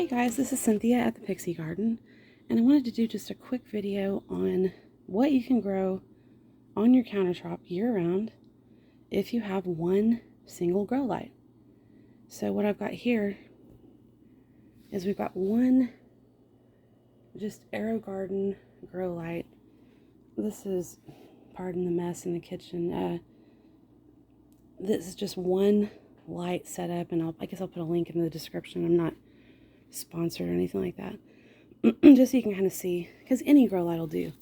guys, this is Cynthia at the Pixie Garden, and I wanted to do just a quick video on what you can grow on your countertop year-round if you have one single grow light. So what I've got here is we've got one just AeroGarden grow light. This is, pardon the mess in the kitchen, this is just one light setup, and I guess I'll put a link in the description. I'm not sponsored or anything like that. Just so you can kind of see, because any grow light will do.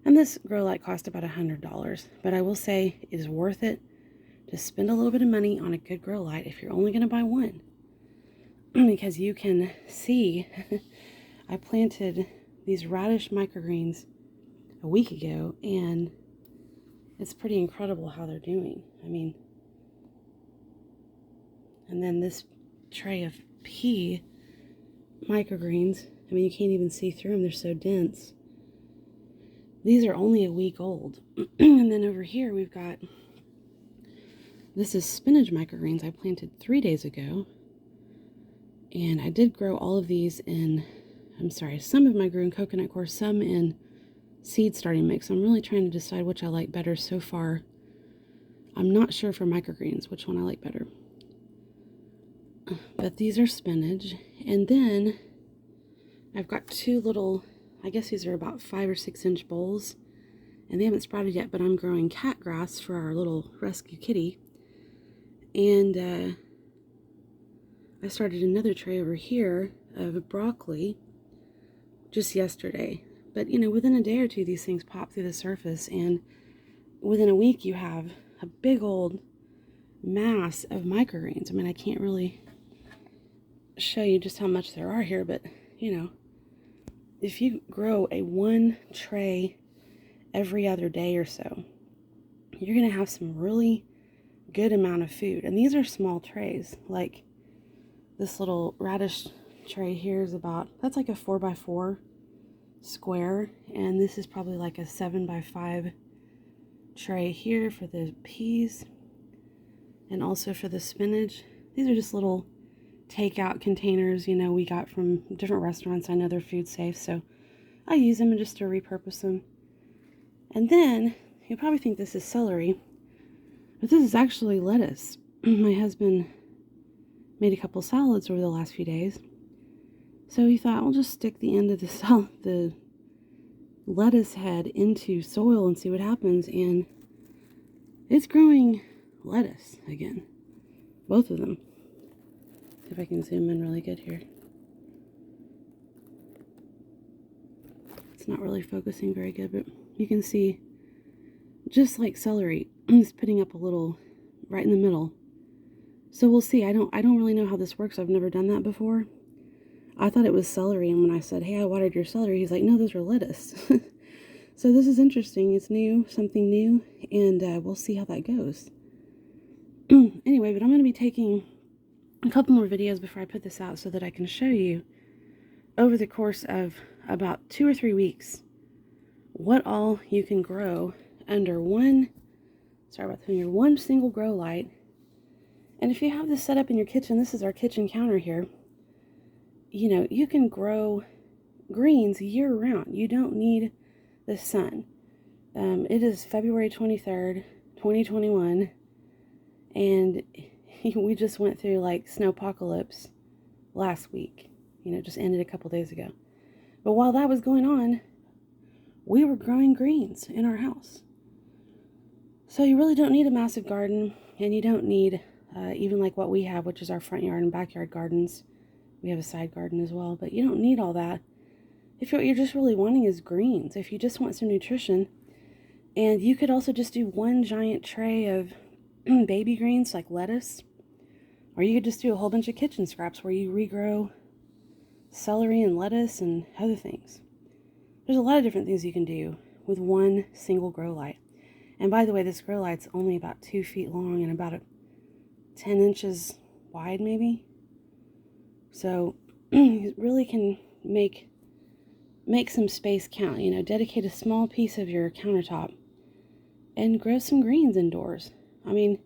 And this grow light cost about $100, but I will say it is worth it to spend a little bit of money on a good grow light if you're only going to buy one. Because you can see, I planted these Radish microgreens a week ago, and it's pretty incredible how they're doing. I mean, and then this tray of pea microgreens, I mean, you can't even see through them, they're so dense. These are only a week old. And then over here we've got, this is spinach microgreens I planted 3 days ago. And I did grow all of these in, some of them I grew in coconut coir, some in seed starting mix. I'm really trying to decide which I like better so far. I'm not sure for microgreens which one I like better. But these are spinach. And then I've got two little, I guess these are about 5 or 6 inch bowls, and they haven't sprouted yet, but I'm growing cat grass for our little rescue kitty. And I started another tray over here of broccoli just yesterday. But you know, within a day or two these things pop through the surface, and within a week you have a big old mass of microgreens. I mean, I can't really show you just how much there are here, but you know, if you grow a one tray every other day or so, you're gonna have some really good amount of food. And these are small trays. Like this little radish tray here is about, that's like a 4x4 square, and this is probably like a 7x5 tray here for the peas and also for the spinach. These are just little takeout containers, you know, we got from different restaurants. I know they're food safe, so I use them just to repurpose them. And then you probably think this is celery, but this is actually lettuce. My husband made a couple salads over the last few days, so he thought, I'll just stick the end of the lettuce head into soil and see what happens. And it's growing lettuce again, both of them. If I can zoom in really good here. It's not really focusing very good, but you can see, just like celery, it's putting up a little right in the middle. So we'll see. I don't really know how this works. I've never done that before. I thought it was celery, and when I said, hey, I watered your celery, he's like, no, those are lettuce. So this is interesting. It's new, something new, and we'll see how that goes. Anyway, but I'm going to be taking a couple more videos before I put this out so that I can show you over the course of about 2 or 3 weeks what all you can grow under one single grow light. And if you have this set up in your kitchen, this is our kitchen counter here, you know, you can grow greens year round. You don't need the sun. It is February 23rd, 2021, and we just went through like snowpocalypse last week. You know, just ended a couple days ago. But while that was going on, we were growing greens in our house. So you really don't need a massive garden, and you don't need even like what we have, which is our front yard and backyard gardens. We have a side garden as well, but you don't need all that. If what you're just really wanting is greens, if you just want some nutrition, and you could also just do one giant tray of baby greens like lettuce, or you could just do a whole bunch of kitchen scraps where you regrow celery and lettuce and other things. There's a lot of different things you can do with one single grow light. And by the way, this grow light's only about 2 feet long and about 10 inches wide maybe. So you really can make some space count, you know, dedicate a small piece of your countertop and grow some greens indoors. I mean,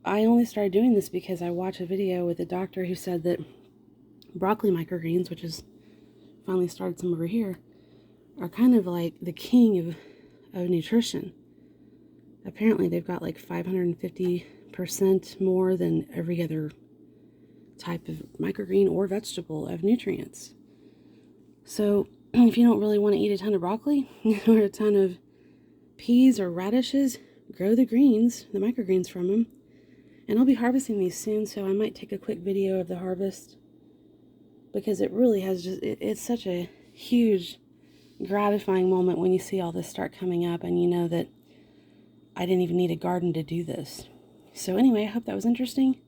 I only started doing this because I watched a video with a doctor who said that broccoli microgreens, which is finally started some over here, are kind of like the king of nutrition. Apparently they've got like 550% more than every other type of microgreen or vegetable of nutrients. So if you don't really want to eat a ton of broccoli or a ton of peas or radishes, grow the greens, the microgreens from them. And I'll be harvesting these soon, so I might take a quick video of the harvest, because it really has just, it's such a huge, gratifying moment when you see all this start coming up and you know that I didn't even need a garden to do this. So anyway, I hope that was interesting.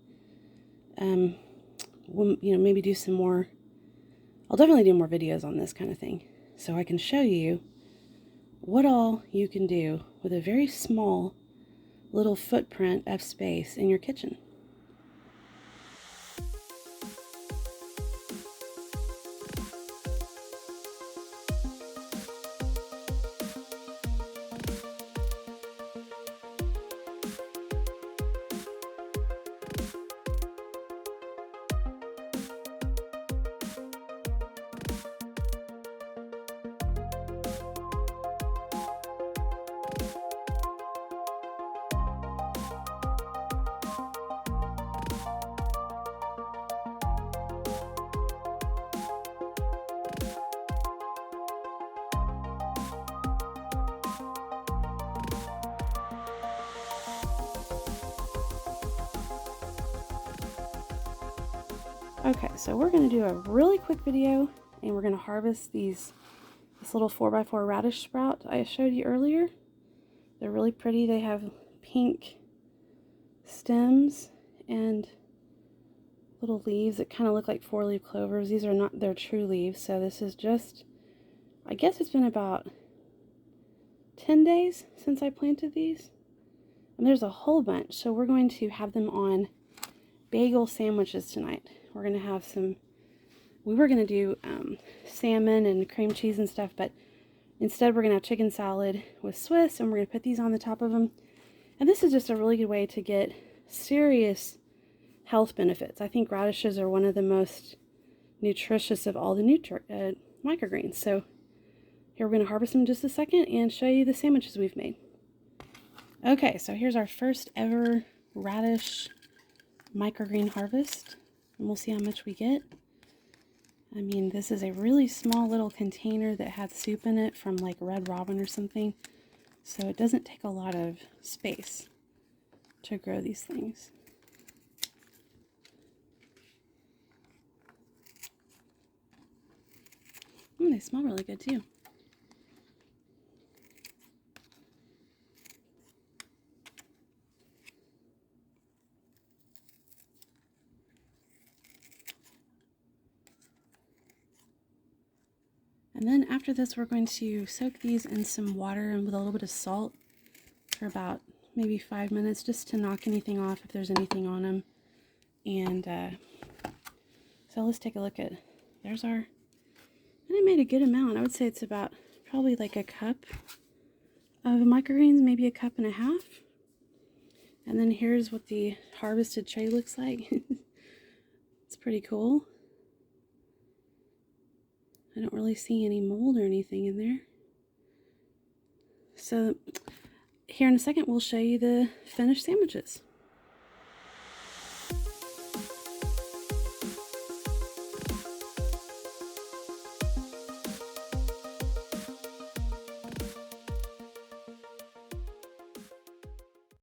We'll, maybe do some more. I'll definitely do more videos on this kind of thing, so I can show you what all you can do with a very small little footprint of space in your kitchen. Okay, so we're going to do a really quick video, and we're going to harvest this little 4x4 radish sprout I showed you earlier. They're really pretty. They have pink stems and little leaves that kind of look like 4-leaf clovers. These are not their true leaves, so this is just, I guess it's been about 10 days since I planted these. And there's a whole bunch, so we're going to have them on bagel sandwiches tonight. We're going to have some, we were going to do salmon and cream cheese and stuff, but instead we're going to have chicken salad with Swiss, and we're going to put these on the top of them. And this is just a really good way to get serious health benefits. I think radishes are one of the most nutritious of all the microgreens. So here we're going to harvest them in just a second and show you the sandwiches we've made. Okay, so here's our first ever radish microgreen harvest, and we'll see how much we get. I mean, this is a really small little container that had soup in it from like Red Robin or something, so it doesn't take a lot of space to grow these things. They smell really good too. And then after this, we're going to soak these in some water and with a little bit of salt for about maybe 5 minutes, just to knock anything off if there's anything on them. And so let's take a look at, there's our, and I made a good amount. I would say it's about probably like a cup of microgreens, maybe a cup and a half. And then here's what the harvested tray looks like. It's pretty cool. I don't really see any mold or anything in there. So here in a second, we'll show you the finished sandwiches.